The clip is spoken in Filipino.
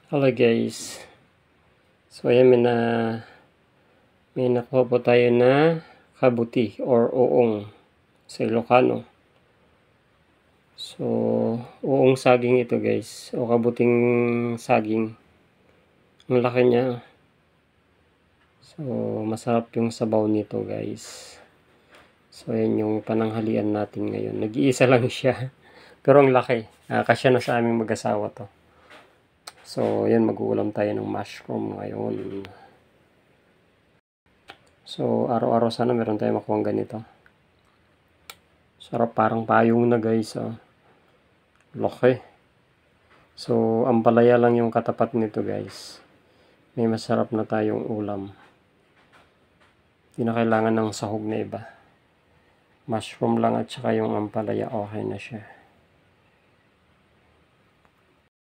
Hello guys. So ayan, may nakuha po tayo na kabuti or uong sa Ilocano. So uong saging ito guys, o kabuting saging. Ang laki niya. So masarap yung sabaw nito guys. So ayan yung pananghalian natin ngayon. Nag-iisa lang siya. Pero ang laki. Kasya na sa aming mag-asawa to. So, yan, mag-uulam tayo ng mushroom ngayon. So, araw-araw sana meron tayong makuha ganito. Sarap, parang payong na guys. Laki. So, ampalaya lang yung katapat nito guys. May masarap na tayong ulam. Hindi na kailangan ng sahog na iba. Mushroom lang at saka yung ampalaya, okay na siya.